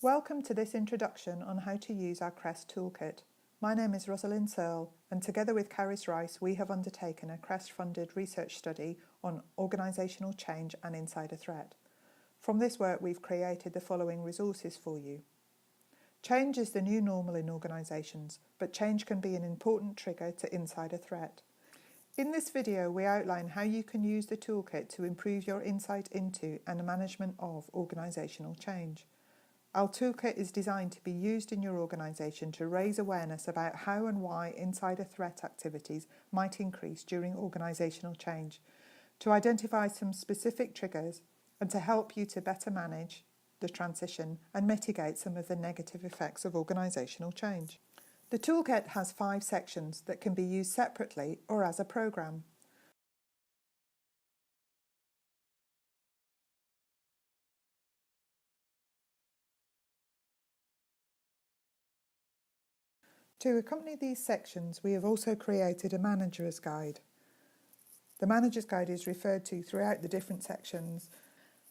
Welcome to this introduction on how to use our CREST toolkit. My name is Rosalind Searle, and together with Charis we have undertaken a CREST-funded research study on organisational change and insider threat. From this work we've created the following resources for you. Change is the new normal in organisations, but change can be an important trigger to insider threat. In this video we outline how you can use the toolkit to improve your insight into and management of organisational change. Our toolkit is designed to be used in your organisation to raise awareness about how and why insider threat activities might increase during organisational change, to identify some specific triggers, and to help you to better manage the transition and mitigate some of the negative effects of organisational change. The toolkit has 5 sections that can be used separately or as a programme. To accompany these sections, we have also created a manager's guide. The manager's guide is referred to throughout the different sections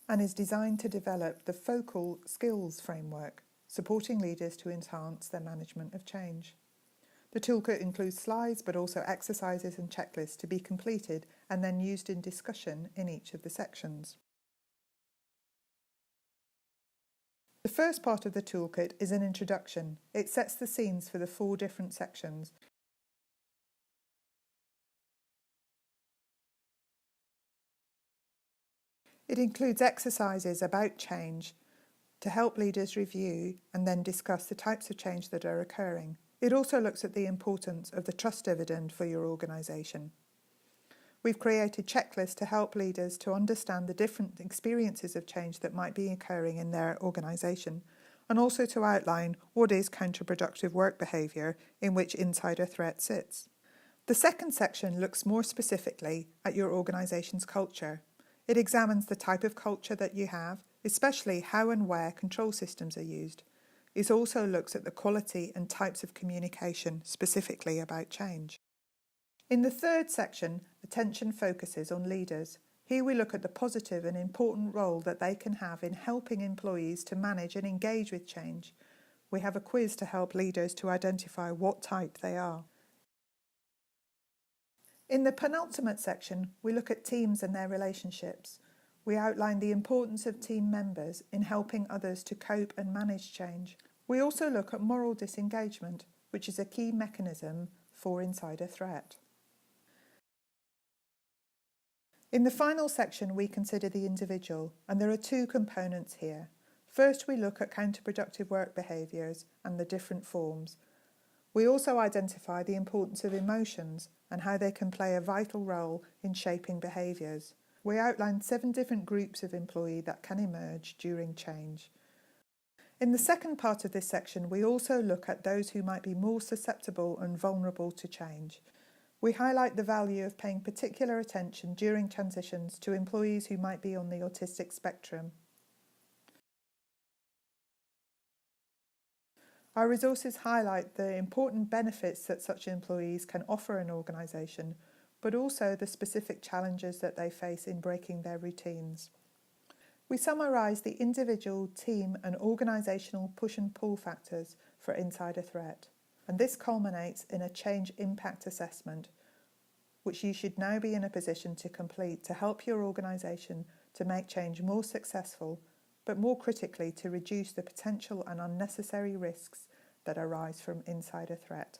and is designed to develop the focal skills framework, supporting leaders to enhance their management of change. The toolkit includes slides but also exercises and checklists to be completed and then used in discussion in each of the sections. The first part of the toolkit is an introduction. It sets the scenes for the 4 different sections. It includes exercises about change to help leaders review and then discuss the types of change that are occurring. It also looks at the importance of the trust dividend for your organisation. We've created checklists to help leaders to understand the different experiences of change that might be occurring in their organisation, and also to outline what is counterproductive work behaviour in which insider threat sits. The second section looks more specifically at your organisation's culture. It examines the type of culture that you have, especially how and where control systems are used. It also looks at the quality and types of communication specifically about change. In the third section, attention focuses on leaders. Here we look at the positive and important role that they can have in helping employees to manage and engage with change. We have a quiz to help leaders to identify what type they are. In the penultimate section, we look at teams and their relationships. We outline the importance of team members in helping others to cope and manage change. We also look at moral disengagement, which is a key mechanism for insider threat. In the final section, we consider the individual, and there are 2 components here. First, we look at counterproductive work behaviours and the different forms. We also identify the importance of emotions and how they can play a vital role in shaping behaviours. We outline 7 different groups of employee that can emerge during change. In the second part of this section, we also look at those who might be more susceptible and vulnerable to change. We highlight the value of paying particular attention during transitions to employees who might be on the autistic spectrum. Our resources highlight the important benefits that such employees can offer an organisation, but also the specific challenges that they face in breaking their routines. We summarise the individual, team and organisational push and pull factors for insider threat, and this culminates in a change impact assessment, which you should now be in a position to complete to help your organisation to make change more successful, but more critically to reduce the potential and unnecessary risks that arise from insider threat.